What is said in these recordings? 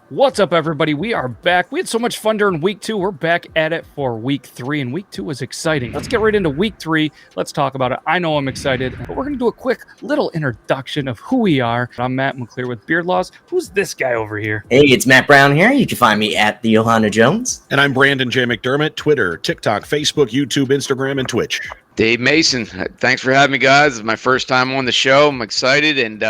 What's up, everybody? We are back. We had so much fun during week 2. We're back at it for week 3, and week 2 was exciting. Let's get right into week 3. Let's talk about it. I know I'm excited, but we're going to do a quick little introduction of who we are. I'm Matt McLear with Beard Laws. Who's this guy over here? Hey, it's Matt Brown here. You can find me at the Johanna Jones. And I'm Brandon J. McDermott, Twitter, TikTok, Facebook, YouTube, Instagram, and Twitch. Dave Mason, thanks for having me, guys. It's my first time on the show. I'm excited, and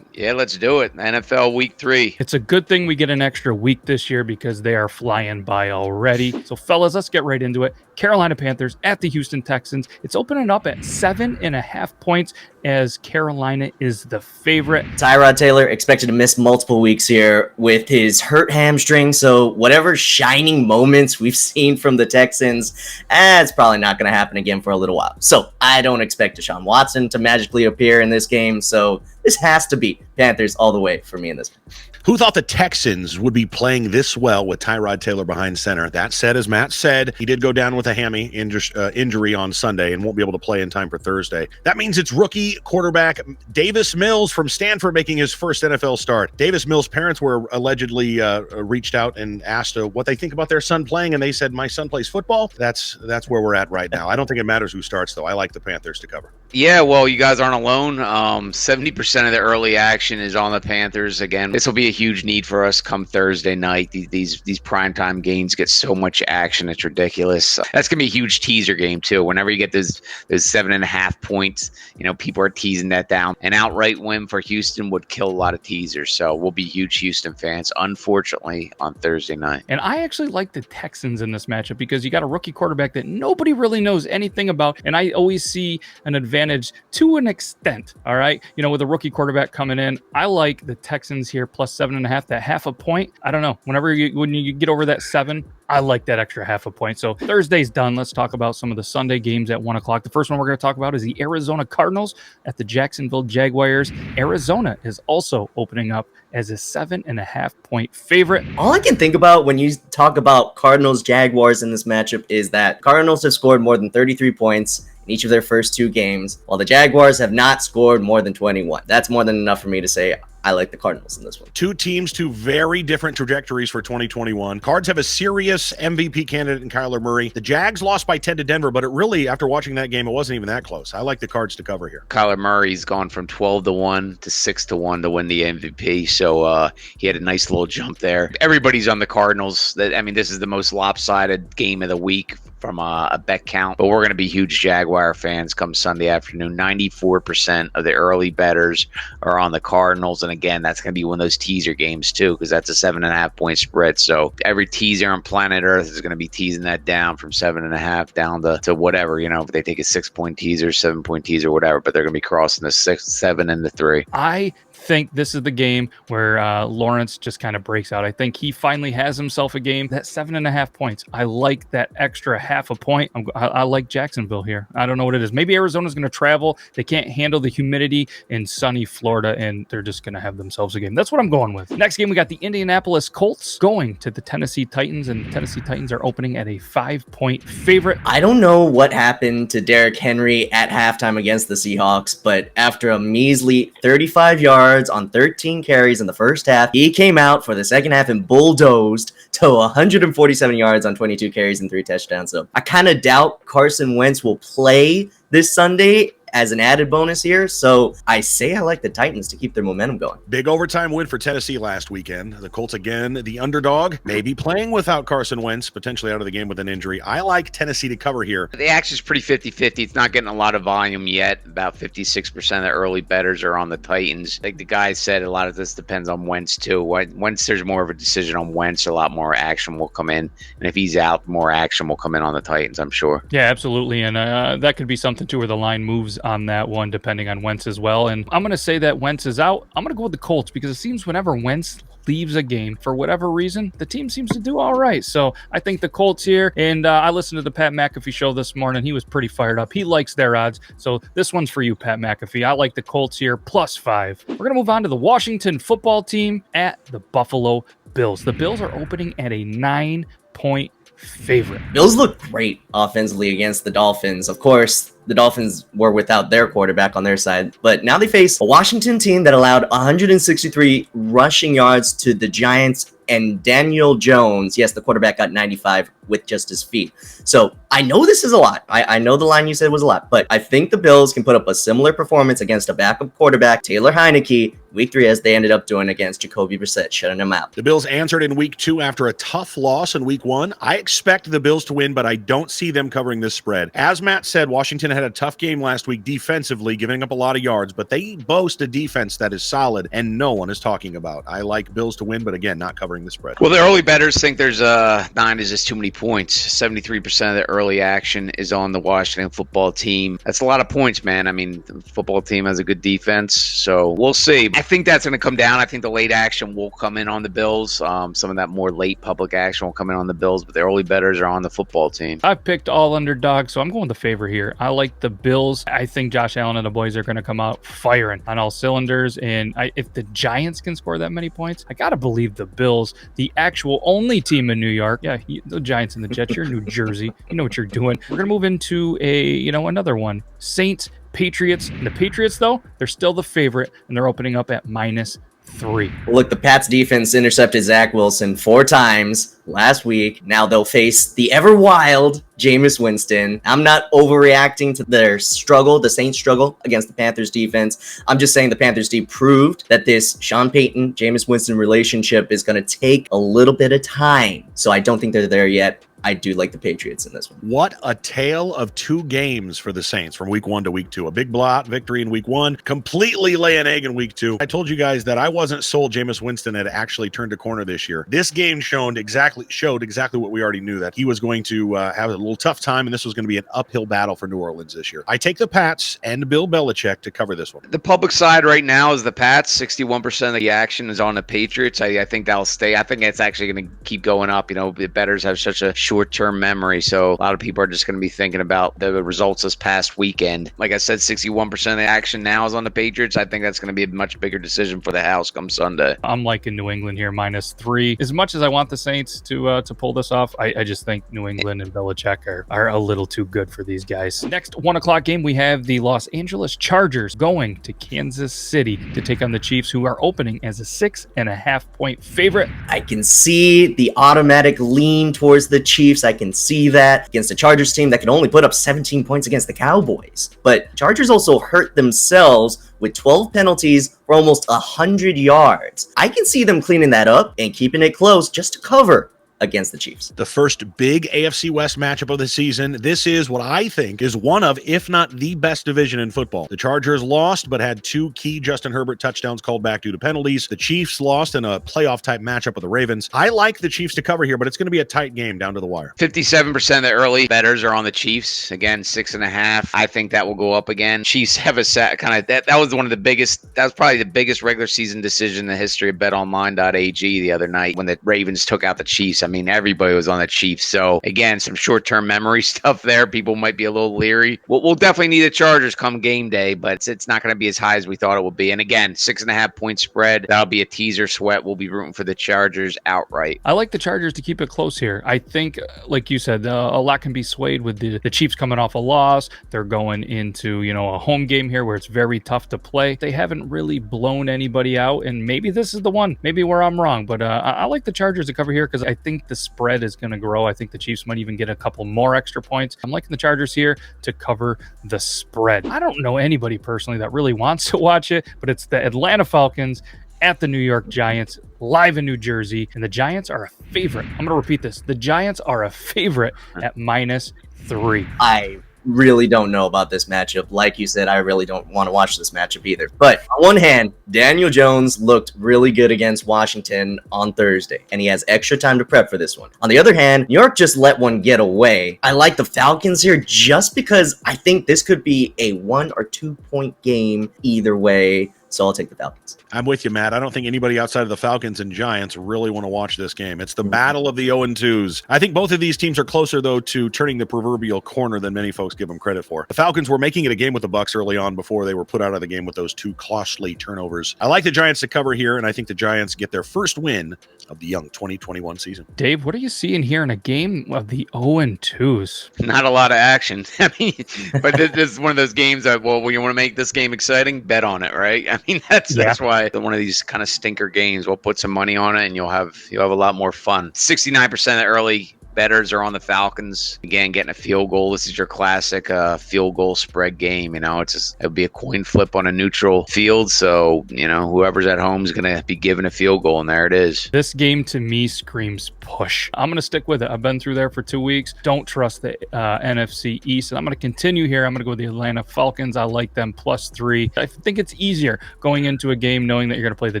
yeah, let's do it. NFL Week 3. It's a good thing we get an extra week this year because they are flying by already. So, fellas, let's get right into it. Carolina Panthers at the Houston Texans. It's opening up at 7.5 points as Carolina is the favorite. Tyrod Taylor expected to miss multiple weeks here with his hurt hamstring. So whatever shining moments we've seen from the Texans, it's probably not going to happen again for a little while. So I don't expect Deshaun Watson to magically appear in this game. So this has to be Panthers all the way for me in this one. Who thought the Texans would be playing this well with Tyrod Taylor behind center? That said, as Matt said, he did go down with a hammy injury on Sunday and won't be able to play in time for Thursday. That means it's rookie quarterback Davis Mills from Stanford making his first NFL start. Davis Mills' parents were allegedly reached out and asked what they think about their son playing, and they said, "My son plays football." That's where we're at right now. I don't think it matters who starts, though. I like the Panthers to cover. Yeah, well, you guys aren't alone. 70% of the early action is on the Panthers. Again, this will be a huge need for us come Thursday night. These primetime games get so much action, it's ridiculous. That's gonna be a huge teaser game too. Whenever you get those 7.5 points, people are teasing that down. An outright win for Houston would kill a lot of teasers. So we'll be huge Houston fans, unfortunately, on Thursday night. And I actually like the Texans in this matchup because you got a rookie quarterback that nobody really knows anything about, and I always see an advantage to an extent. All right, with a rookie quarterback coming in, I like the Texans here plus 7.5. That half a point, I don't know. When you get over that 7, I like that extra half a point. So Thursday's done. Let's talk about some of the Sunday games at 1 o'clock. The first one we're going to talk about is the Arizona Cardinals at the Jacksonville Jaguars. Arizona is also opening up as a 7.5 point favorite. All I can think about when you talk about Cardinals Jaguars in this matchup is that Cardinals have scored more than 33 points in each of their first 2 games, while the Jaguars have not scored more than 21. That's more than enough for me to say I like the Cardinals in this one. 2 teams, 2 very different trajectories for 2021. Cards have a serious MVP candidate in Kyler Murray. The Jags lost by 10 to Denver, but it really, after watching that game, it wasn't even that close. I like the Cards to cover here. Kyler Murray's gone from 12-1 to 6-1 to win the MVP. So he had a nice little jump there. Everybody's on the Cardinals. This is the most lopsided game of the week from a bet count, but we're going to be huge Jaguar fans come Sunday afternoon. 94% of the early bettors are on the Cardinals, and again, that's going to be one of those teaser games too, because that's a 7.5 point spread. So every teaser on planet Earth is going to be teasing that down from 7.5 down to whatever, if they take a 6 point teaser, 7 point teaser, whatever, but they're going to be crossing the 6, 7, and the 3. I think this is the game where Lawrence just kind of breaks out. I think he finally has himself a game. That 7.5 points, I like that extra half a point. I like Jacksonville here. I don't know what it is. Maybe Arizona's going to travel. They can't handle the humidity in sunny Florida, and they're just going to have themselves a game. That's what I'm going with. Next game, we got the Indianapolis Colts going to the Tennessee Titans, and the Tennessee Titans are opening at a 5-point favorite. I don't know what happened to Derrick Henry at halftime against the Seahawks, but after a measly 35 yards on 13 carries in the first half, he came out for the second half and bulldozed to 147 yards on 22 carries and 3 touchdowns. So I kind of doubt Carson Wentz will play this Sunday as an added bonus here. So I say I like the Titans to keep their momentum going. Big overtime win for Tennessee last weekend. The Colts, again, the underdog, maybe playing without Carson Wentz, potentially out of the game with an injury. I like Tennessee to cover here. The action is pretty 50-50. It's not getting a lot of volume yet. About 56% of the early bettors are on the Titans. Like the guy said, a lot of this depends on Wentz too. Once there's more of a decision on Wentz, a lot more action will come in. And if he's out, more action will come in on the Titans, I'm sure. Yeah, absolutely. And that could be something too, where the line moves on that one, depending on Wentz as well. And I'm going to say that Wentz is out. I'm going to go with the Colts because it seems whenever Wentz leaves a game, for whatever reason, the team seems to do all right. So I think the Colts here, and I listened to the Pat McAfee show this morning. He was pretty fired up. He likes their odds. So this one's for you, Pat McAfee. I like the Colts here, +5. We're going to move on to the Washington football team at the Buffalo Bills. The Bills are opening at a 9-point favorite. Bills look great offensively against the Dolphins. Of course, the Dolphins were without their quarterback on their side. But now they face a Washington team that allowed 163 rushing yards to the Giants, and Daniel Jones, yes, the quarterback, got 95 with just his feet. So I know this is a lot. I know the line you said was a lot, but I think the Bills can put up a similar performance against a backup quarterback, Taylor Heineke, week 3, as they ended up doing against Jacoby Brissett, shutting him out. The Bills answered in week 2 after a tough loss in week 1. I expect the Bills to win, but I don't see them covering this spread. As Matt said, Washington had a tough game last week defensively, giving up a lot of yards, but they boast a defense that is solid and no one is talking about. I like Bills to win, but again, not covering the spread. Well, the early bettors think there's 9 is just too many points. 73% of the early action is on the Washington football team. That's a lot of points, man. I mean, the football team has a good defense, so we'll see. I think that's going to come down. I think the late action will come in on the Bills. Some of that more late public action will come in on the Bills, but the early bettors are on the football team. I've picked all underdogs, so I'm going the favor here. I like the Bills. I think Josh Allen and the boys are going to come out firing on all cylinders, and if the Giants can score that many points, I got to believe the Bills, the actual only team in New York. Yeah, the Giants and the Jets, you're in New Jersey. You know what you're doing. We're going to move into another one. Saints, Patriots. And the Patriots, though, they're still the favorite, and they're opening up at -3. Look, the Pats defense intercepted Zach Wilson 4 times last week. Now they'll face the ever wild Jameis Winston. I'm not overreacting to their struggle, the Saints' struggle against the Panthers defense. I'm just saying the Panthers team proved that this Sean Payton, Jameis Winston relationship is going to take a little bit of time. So I don't think they're there yet. I do like the Patriots in this one. What a tale of 2 games for the Saints from week 1 to week 2. A big blowout victory in week 1, completely lay an egg in week 2. I told you guys that I wasn't sold Jameis Winston had actually turned a corner this year. This game showed exactly what we already knew, that he was going to have a little tough time, and this was going to be an uphill battle for New Orleans this year. I take the Pats and Bill Belichick to cover this one. The public side right now is the Pats. 61% of the action is on the Patriots. I think that'll stay. I think it's actually going to keep going up. You know, the bettors have such a short-term memory, so a lot of people are just going to be thinking about the results this past weekend. Like I said, 61% of the action now is on the Patriots. I think that's going to be a much bigger decision for the house come Sunday. I'm liking New England here, -3. As much as I want the Saints to pull this off, I just think New England and Belichick are a little too good for these guys. Next 1 o'clock game, we have the Los Angeles Chargers going to Kansas City to take on the Chiefs, who are opening as a 6.5-point favorite. I can see the automatic lean towards the Chiefs. I can see that against a Chargers team that can only put up 17 points against the Cowboys. But Chargers also hurt themselves with 12 penalties for almost 100 yards. I can see them cleaning that up and keeping it close just to cover against the Chiefs. The first big AFC West matchup of the season. This is what I think is one of, if not the best division in football. The Chargers lost, but had 2 key Justin Herbert touchdowns called back due to penalties. The Chiefs lost in a playoff-type matchup with the Ravens. I like the Chiefs to cover here, but it's going to be a tight game down to the wire. 57% of the early bettors are on the Chiefs. Again, 6.5. I think that will go up again. Chiefs have a set kind of that was one of the biggest. That was probably the biggest regular season decision in the history of BetOnline.ag the other night when the Ravens took out the Chiefs. I mean, everybody was on the Chiefs. So, again, some short-term memory stuff there. People might be a little leery. We'll definitely need the Chargers come game day, but it's not going to be as high as we thought it would be. And, again, 6.5-point spread. That'll be a teaser sweat. We'll be rooting for the Chargers outright. I like the Chargers to keep it close here. I think, like you said, a lot can be swayed with the Chiefs coming off a loss. They're going into, a home game here where it's very tough to play. They haven't really blown anybody out, and maybe this is the one. Maybe where I'm wrong, but I like the Chargers to cover here because I think the spread is going to grow. I think the Chiefs might even get a couple more extra points. I'm liking the Chargers here to cover the spread. I don't know anybody personally that really wants to watch it, but it's the Atlanta Falcons at the New York Giants, live in New Jersey, and the Giants are a favorite. I'm going to repeat this. The Giants are a favorite at -3. I really don't know about this matchup. Like you said, I really don't want to watch this matchup either. But on one hand, Daniel Jones looked really good against Washington on Thursday, and he has extra time to prep for this one. On the other hand, New York just let one get away. I like the Falcons here just because I think this could be a 1 or 2 point game either way. So I'll take the Falcons. I'm with you, Matt. I don't think anybody outside of the Falcons and Giants really want to watch this game. It's the battle of the 0-2s. I think both of these teams are closer, though, to turning the proverbial corner than many folks give them credit for. The Falcons were making it a game with the Bucs early on before they were put out of the game with those 2 costly turnovers. I like the Giants to cover here, and I think the Giants get their first win of the young 2021 season. Dave, what are you seeing here in a game of the 0-2s? Not a lot of action. I mean, but this is one of those games that, well, when you want to make this game exciting, bet on it, right? I mean, that's why one of these kind of stinker games, we'll put some money on it and you'll have a lot more fun. 69% early bettors are on the Falcons. Again, getting a field goal. This is your classic field goal spread game. You know, it would be a coin flip on a neutral field. So, you know, whoever's at home is going to be given a field goal, and there it is. This game to me screams push. I'm going to stick with it. I've been through there for 2 weeks. Don't trust the NFC East. And I'm going to continue here. I'm going to go with the Atlanta Falcons. I like them +3. I think it's easier going into a game knowing that you're going to play the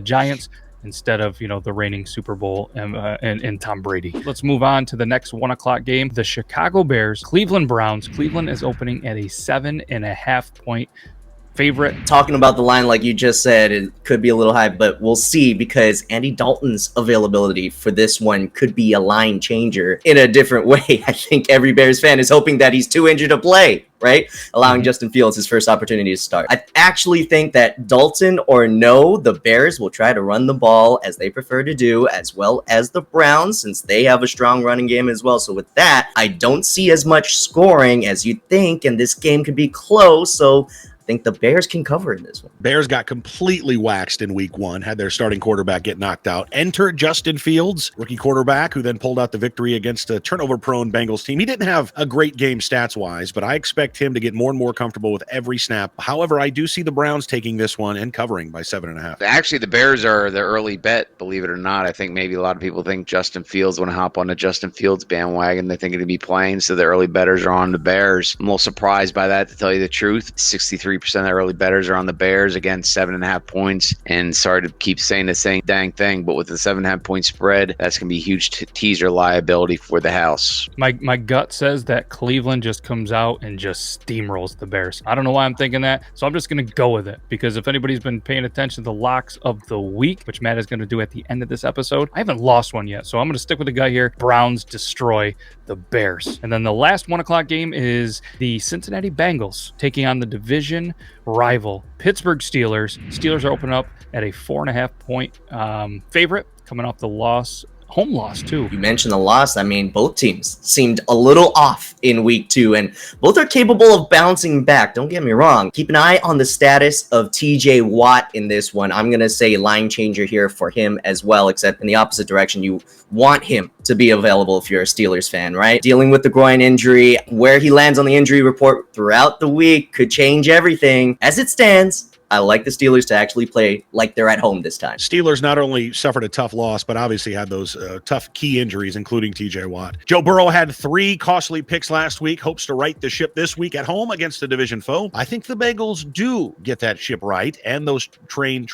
Giants instead of, you know, the reigning Super Bowl and Tom Brady. Let's move on to the next 1 o'clock game. The Chicago Bears, Cleveland Browns. Cleveland is opening at a 7.5 point favorite. Talking about the line, like you just said, it could be a little high, but we'll see, because Andy Dalton's availability for this one could be a line changer in a different way. I think every Bears fan is hoping that he's too injured to play, right? Allowing Justin Fields his first opportunity to start. I actually think that Dalton or no, the Bears will try to run the ball as they prefer to do, as well as the Browns, since they have a strong running game as well. So with that, I don't see as much scoring as you think, and this game could be close. So I think the Bears can cover in this one. Bears got completely waxed in week 1, had their starting quarterback get knocked out. Enter Justin Fields, rookie quarterback, who then pulled out the victory against a turnover-prone Bengals team. He didn't have a great game stats-wise, but I expect him to get more and more comfortable with every snap. However, I do see the Browns taking this one and covering by 7.5. Actually, the Bears are the early bet, believe it or not. I think maybe a lot of people think Justin Fields, want to hop on the Justin Fields bandwagon. They think he'll be playing, so the early bettors are on the Bears. I'm a little surprised by that, to tell you the truth. 63% of the early bettors are on the Bears, again, 7.5 points. And sorry to keep saying the same dang thing, but with the 7.5 point spread, that's going to be a huge teaser liability for the house. My gut says that Cleveland just comes out and just steamrolls the Bears. I don't know why I'm thinking that, so I'm just going to go with it, because if anybody's been paying attention to the locks of the week, which Matt is going to do at the end of this episode, I haven't lost one yet, so I'm going to stick with the guy here. Browns destroy the Bears. And then the last 1 o'clock game is the Cincinnati Bengals taking on the division rival Pittsburgh Steelers. Steelers are opening up at a 4.5 point favorite, coming off the home loss too. You mentioned the loss. I mean, both teams seemed a little off in week 2, and both are capable of bouncing back. Don't get me wrong. Keep an eye on the status of TJ Watt in this one. I'm going to say line changer here for him as well, except in the opposite direction. You want him to be available if you're a Steelers fan, right? Dealing with the groin injury, where he lands on the injury report throughout the week could change everything. As it stands, I like the Steelers to actually play like they're at home this time. Steelers not only suffered a tough loss, but obviously had those tough key injuries, including TJ Watt. Joe Burrow had 3 costly picks last week, hopes to right the ship this week at home against the division foe. I think the Bengals do get that ship right, and those train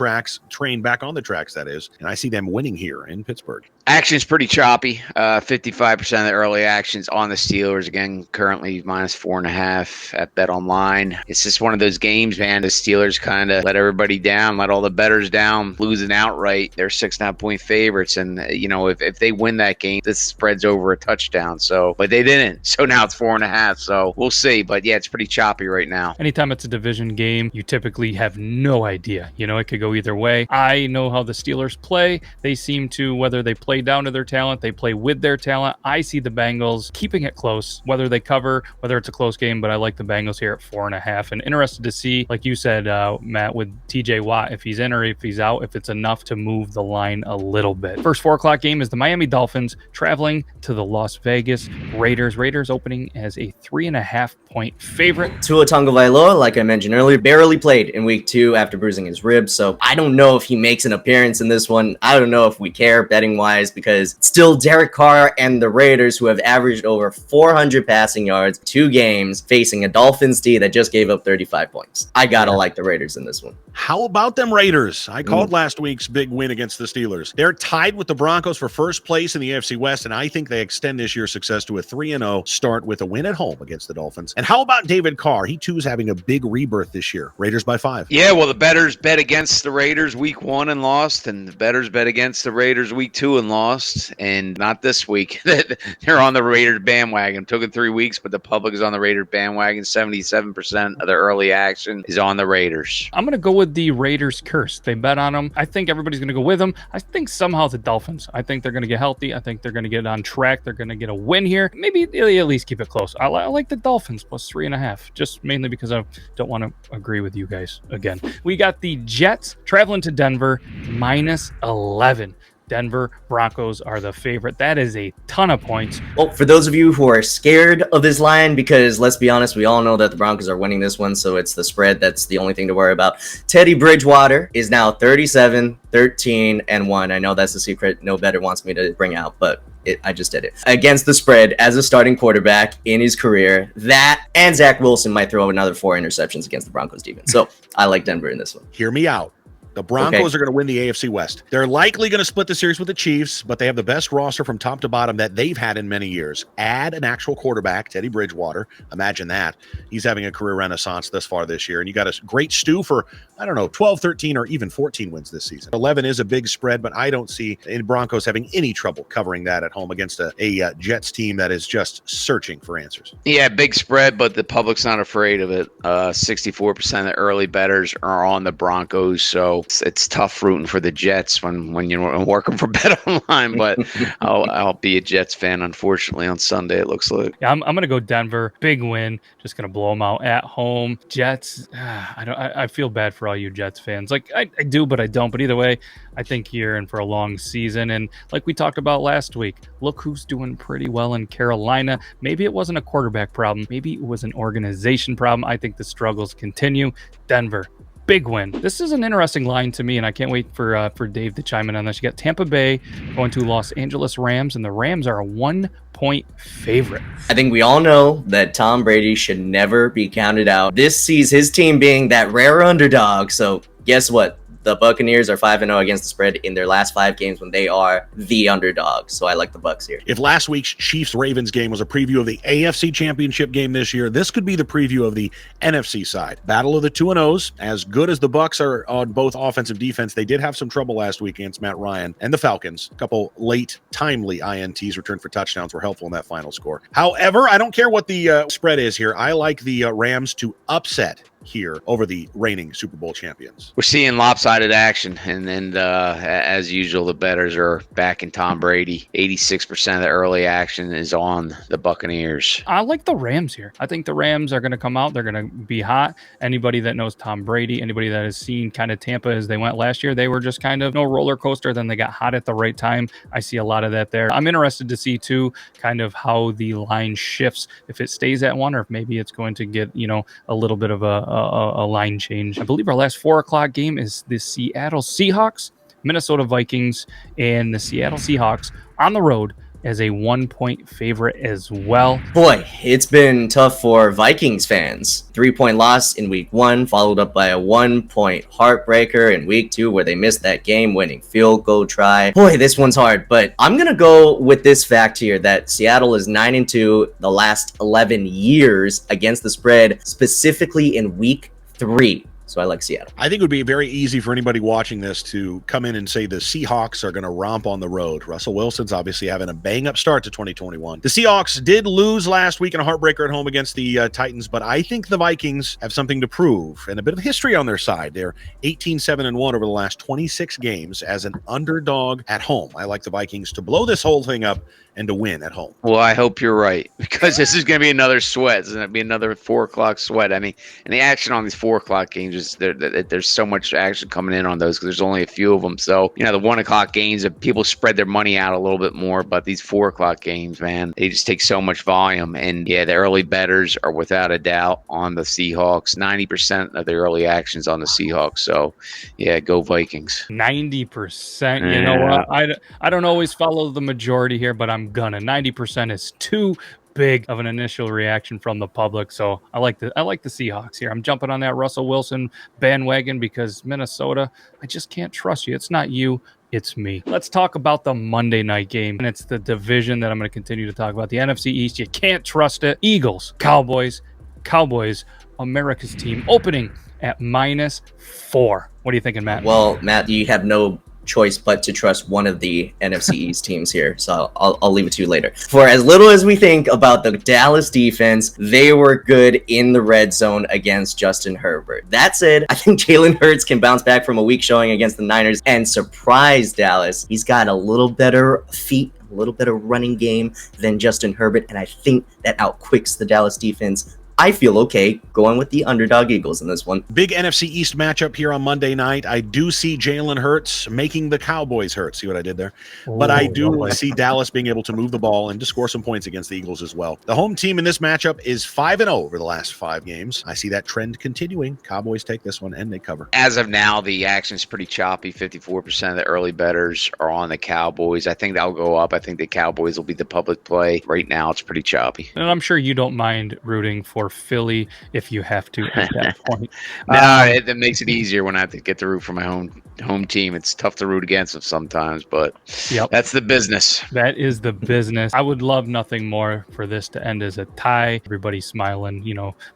back on the tracks, that is. And I see them winning here in Pittsburgh. Action's pretty choppy. 55% of the early actions on the Steelers. Again, currently -4.5 at BetOnline. It's just one of those games, man. The Steelers kind of let everybody down, let all the bettors down, losing outright. They're 6.5 point favorites. And, you know, if they win that game, this spreads over a touchdown. So, but they didn't. So now it's 4.5. So we'll see. But yeah, it's pretty choppy right now. Anytime it's a division game, you typically have no idea. You know, it could go either way. I know how the Steelers play. They seem to, whether they play down to their talent, they play with their talent. I see the Bengals keeping it close, whether they cover, whether it's a close game, but I like the Bengals here at 4.5. And interested to see, like you said, Matt, with TJ Watt, if he's in or if he's out, if it's enough to move the line a little bit. First 4 o'clock game is the Miami Dolphins traveling to the Las Vegas Raiders. Raiders opening as a 3.5 point favorite. Tua Tagovailoa, like I mentioned earlier, barely played in week 2 after bruising his ribs, so I don't know if he makes an appearance in this one. I don't know if we care betting wise, because it's still Derek Carr and the Raiders, who have averaged over 400 passing yards 2 games, facing a Dolphins D that just gave up 35 points. I gotta like the Raiders in this one. How about them Raiders? I called last week's big win against the Steelers. They're tied with the Broncos for first place in the AFC West, and I think they extend this year's success to a 3-0 start with a win at home against the Dolphins. And how about David Carr? He too is having a big rebirth this year. Raiders by 5. Yeah, well, the bettors bet against the Raiders week 1 and lost, and the bettors bet against the Raiders week 2 and lost, and not this week. They're on the Raiders bandwagon. It took it 3 weeks, but the public is on the Raiders bandwagon. 77% of the early action is on the Raiders. I'm going to go with the Raiders curse. They bet on them. I think everybody's going to go with them. I think somehow the Dolphins. I think they're going to get healthy. I think they're going to get on track. They're going to get a win here. Maybe they'll at least keep it close. I like the Dolphins plus 3.5, just mainly because I don't want to agree with you guys again. We got the Jets traveling to Denver minus 11. Denver Broncos are the favorite. That is a ton of points. Well, for those of you who are scared of this line, because let's be honest, we all know that the Broncos are winning this one, so it's the spread that's the only thing to worry about. Teddy Bridgewater is now 37-13-1. I know that's a secret no better wants me to bring out, but I just did it. Against the spread as a starting quarterback in his career. That and Zach Wilson might throw another 4 interceptions against the Broncos defense. So I like Denver in this one. Hear me out. The Broncos are going to win the AFC West. They're likely going to split the series with the Chiefs, but they have the best roster from top to bottom that they've had in many years. Add an actual quarterback, Teddy Bridgewater. Imagine that. He's having a career renaissance thus far this year. And you got a great stew for, 12, 13, or even 14 wins this season. 11 is a big spread, but I don't see the Broncos having any trouble covering that at home against a Jets team that is just searching for answers. Yeah, big spread, but the public's not afraid of it. 64% of the early bettors are on the Broncos, so it's tough rooting for the Jets when you're working for BetOnline, but I'll be a Jets fan, unfortunately, on Sunday, it looks like. Yeah, I'm going to go Denver. Big win. Just going to blow them out at home. Jets, I feel bad for all you Jets fans. Like, I do, but I don't. But either way, I think you're in for a long season. And like we talked about last week, look who's doing pretty well in Carolina. Maybe it wasn't a quarterback problem. Maybe it was an organization problem. I think the struggles continue. Denver. Big win. This is an interesting line to me, and I can't wait for Dave to chime in on this. You got Tampa Bay going to Los Angeles Rams, and the Rams are a 1-point favorite. I think we all know that Tom Brady should never be counted out. This sees his team being that rare underdog, so guess what? The Buccaneers are 5-0 against the spread in their last 5 games when they are the underdog. So I like the Bucs here. If last week's Chiefs-Ravens game was a preview of the AFC Championship game this year, this could be the preview of the NFC side. Battle of the 2-0s. As good as the Bucs are on both offense and defense, they did have some trouble last week against Matt Ryan and the Falcons. A couple late, timely INTs returned for touchdowns were helpful in that final score. However, I don't care what the spread is here. I like the Rams to upset here over the reigning Super Bowl champions. We're seeing lopsided action, and as usual, the bettors are backing Tom Brady. 86% of the early action is on the Buccaneers. I like the Rams here. I think the Rams are going to come out. They're going to be hot. Anybody that knows Tom Brady, anybody that has seen kind of Tampa as they went last year, they were just kind of no roller coaster. Then they got hot at the right time. I see a lot of that there. I'm interested to see too kind of how the line shifts, if it stays at 1 or if maybe it's going to get, a little bit of a line change. I believe our last 4:00 game is the Seattle Seahawks, Minnesota Vikings, and the Seattle Seahawks on the road as a 1-point favorite as well. Boy, it's been tough for Vikings fans. 3-point loss in week 1, followed up by a 1-point heartbreaker in week 2 where they missed that game-winning field goal try. Boy, this one's hard, but I'm going to go with this fact here that Seattle is 9-2 the last 11 years against the spread, specifically in week 3. So I like Seattle. I think it would be very easy for anybody watching this to come in and say the Seahawks are going to romp on the road. Russell Wilson's obviously having a bang-up start to 2021. The Seahawks did lose last week in a heartbreaker at home against the Titans, but I think the Vikings have something to prove and a bit of history on their side. They're 18-7-1 over the last 26 games as an underdog at home. I like the Vikings to blow this whole thing up and to win at home. Well, I hope you're right, because this is going to be another sweat. It's going to be another 4:00 sweat. I mean, and the action on these 4:00 games is there's so much action coming in on those because there's only a few of them. So, the 1:00 games, people spread their money out a little bit more, but these 4:00 games, man, they just take so much volume. And yeah, the early bettors are without a doubt on the Seahawks. 90% of the early actions on the Seahawks. So, yeah, go Vikings. 90%. You know what? I don't always follow the majority here, but I'm gonna. 90% is too big of an initial reaction from the public, so I like the Seahawks here. I'm jumping on that Russell Wilson bandwagon because Minnesota, I just can't trust you. It's not you, it's me. Let's talk about the Monday night game, and it's the division that I'm going to continue to talk about. The NFC East, you can't trust it. Eagles, Cowboys, America's team, opening at -4. What are you thinking, Matt? Well, Matt, you have no choice but to trust one of the NFC East teams here, so I'll leave it to you later. For as little as we think about the Dallas defense, they were good in the red zone against Justin Herbert. That said, I think Jalen Hurts can bounce back from a weak showing against the Niners and surprise Dallas. He's got a little better feet, a little better running game than Justin Herbert, and I think that outquicks the Dallas defense. I feel okay going with the underdog Eagles in this one. Big NFC East matchup here on Monday night. I do see Jalen Hurts making the Cowboys hurt. See what I did there? But I do see Dallas being able to move the ball and to score some points against the Eagles as well. The home team in this matchup is 5-0 over the last 5 games. I see that trend continuing. Cowboys take this one and they cover. As of now, the action's pretty choppy. 54% of the early bettors are on the Cowboys. I think that'll go up. I think the Cowboys will be the public play. Right now, it's pretty choppy. And I'm sure you don't mind rooting for Philly if you have to at that point. It makes it easier when I have to get to root for my home team. It's tough to root against them sometimes, but that's the business. That is the business. I would love nothing more for this to end as a tie. Everybody's smiling,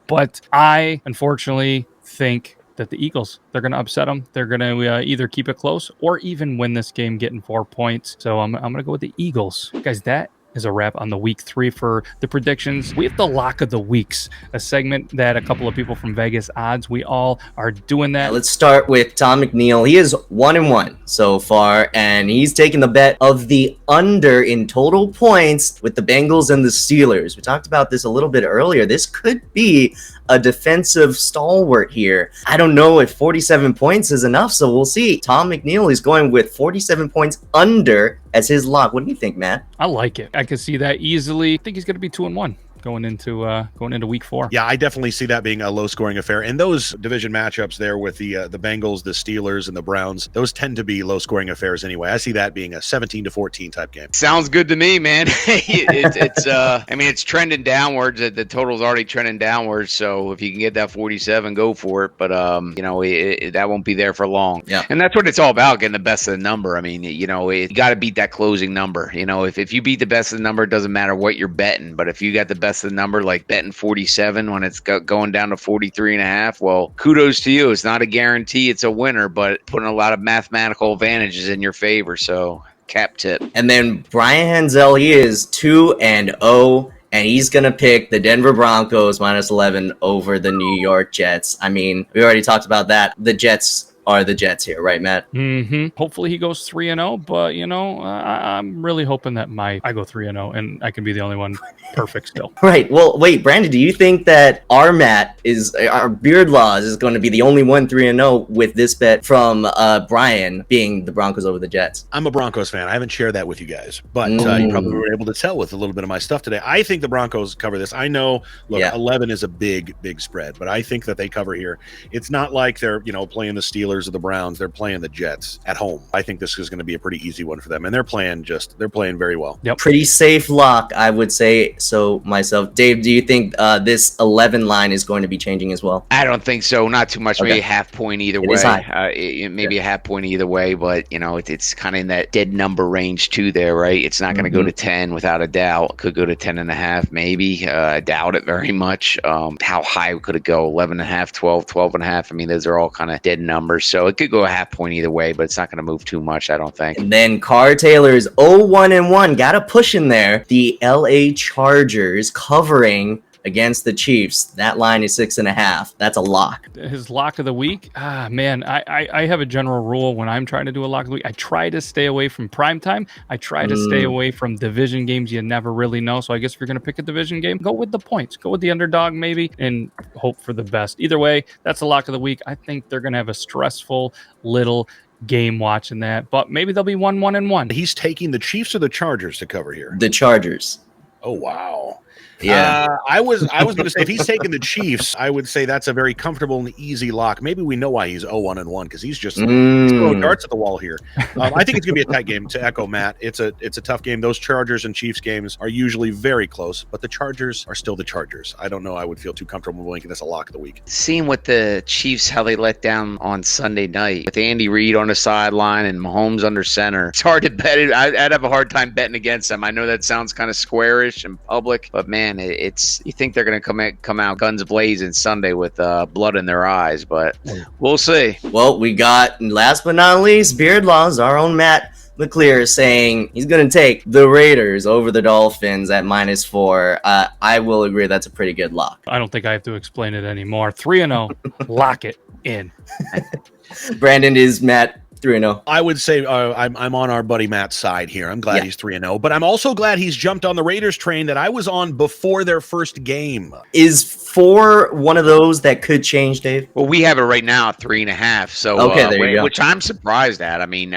but I unfortunately think that the Eagles, they're going to upset them. They're going to either keep it close or even win this game getting 4 points. So I'm going to go with the Eagles. Guys, that is a wrap on the week 3 for the predictions. We have the lock of the weeks, a segment that a couple of people from VegasOdds, we all are doing that. Let's start with Tom McNeil. He is 1-1 so far, and he's taking the bet of the under in total points with the Bengals and the Steelers. We talked about this a little bit earlier. This could be a defensive stalwart here. I don't know if 47 points is enough, so we'll see. Tom McNeil is going with 47 points under as his lock. What do you think, Matt? I like it. I can see that easily. I think he's going to be 2-1 going into week 4. Yeah, I definitely see that being a low-scoring affair. And those division matchups there with the Bengals, the Steelers, and the Browns, those tend to be low-scoring affairs anyway. I see that being a 17-14 type game. Sounds good to me, man. It's trending downwards. The total's already trending downwards. So if you can get that 47, go for it. But that won't be there for long. Yeah, and that's what it's all about, getting the best of the number. I mean, you got to beat that closing number. If you beat the best of the number, it doesn't matter what you're betting. But if you got the best of the number, like betting 47 when it's going down to 43.5, well, kudos to you. It's not a guarantee it's a winner, but putting a lot of mathematical advantages in your favor. So cap tip. And then Brian Henzel, he is 2-0. And he's going to pick the Denver Broncos -11 over the New York Jets. I mean, we already talked about that. The Jets are the Jets here, right, Matt? Mm-hmm. Hopefully he goes 3-0, but I'm really hoping that I go 3-0 and I can be the only one perfect still. Right. Well, wait, Brandon, do you think that our Beard Laws is going to be the only one 3-0 with this bet from Brian being the Broncos over the Jets? I'm a Broncos fan. I haven't shared that with you guys, but you probably were able to tell with a little bit of my stuff today. I think the Broncos cover this. I know, 11 is a big spread, but I think that they cover here. It's not like they're, playing the Steelers or the Browns. They're playing the Jets at home. I think this is going to be a pretty easy one for them, and they're playing very well. Yep. Pretty safe lock, I would say so myself. Dave, do you think this 11 line is going to be changing as well? I don't think so. Not too much. Okay. Maybe a half point either way. A half point either way, but it's kind of in that dead number range too there, right? It's not going to go to 10 without a doubt. Could go to 10.5 maybe. I doubt it very much. How high could it go? 11.5, 12, 12.5. I mean, those are all kind of dead numbers. So it could go a half point either way, but it's not going to move too much, I don't think. And then Carr Taylor's 0-1-1. Got a push in there. The LA Chargers covering against the Chiefs. That line is 6.5. That's a lock. His lock of the week? Man, I have a general rule when I'm trying to do a lock of the week. I try to stay away from primetime. I try to stay away from division games you never really know. So I guess if you're going to pick a division game, go with the points. Go with the underdog maybe and hope for the best. Either way, that's the lock of the week. I think they're going to have a stressful little game watching that, but maybe they'll be 1-1-1. He's taking the Chiefs or the Chargers to cover here? The Chargers. Oh, wow. Yeah. I was going to say if he's taking the Chiefs, I would say that's a very comfortable and easy lock. Maybe we know why he's 0-1-1 because he's just he's throwing darts at the wall here. I think it's going to be a tight game. To echo Matt, it's a tough game. Those Chargers and Chiefs games are usually very close, but the Chargers are still the Chargers. I don't know. I would feel too comfortable making this a lock of the week. Seeing what the Chiefs, how they let down on Sunday night with Andy Reid on the sideline and Mahomes under center, it's hard to bet it. I'd have a hard time betting against them. I know that sounds kind of squarish and public, but man, it's you think they're going to come out guns blazing Sunday with blood in their eyes, but we'll see. Well, we got, last but not least, Beard Laws, our own Matt McLear, saying he's going to take the Raiders over the Dolphins at -4. I will agree that's a pretty good lock. I don't think I have to explain it anymore. 3-0, lock it in. Brandon, is Matt 3-0? I would say I'm on our buddy Matt's side here. I'm glad he's 3-0, but I'm also glad he's jumped on the Raiders train that I was on before their first game. Is 4 one of those that could change, Dave? Well, we have it right now at 3.5. So okay, there you go. Which I'm surprised at. I mean,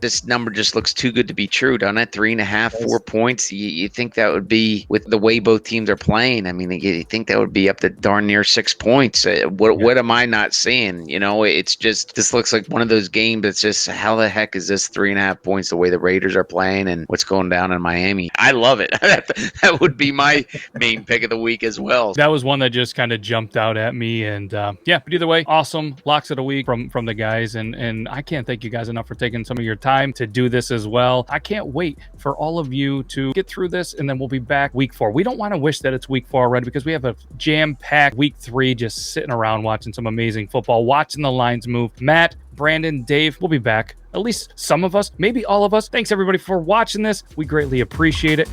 this number just looks too good to be true, doesn't it? 3.5, 4 points. You think that would be, with the way both teams are playing, I mean, you think that would be up to darn near 6 points. What am I not seeing? It's just, this looks like one of those games that's just, how the heck is this 3.5 points the way the Raiders are playing and what's going down in Miami? I love it. That would be my main pick of the week as well. That was one that just kind of jumped out at me, and but either way, awesome locks of the week from the guys, and I can't thank you guys enough for taking some of your time to do this as well. I can't wait for all of you to get through this, and then we'll be back week 4. We don't want to wish that it's week 4 already because we have a jam-packed week 3 just sitting around watching some amazing football, watching the lines move. Matt, Brandon, Dave, we'll be back. At least some of us, maybe all of us. Thanks everybody for watching this. We greatly appreciate it.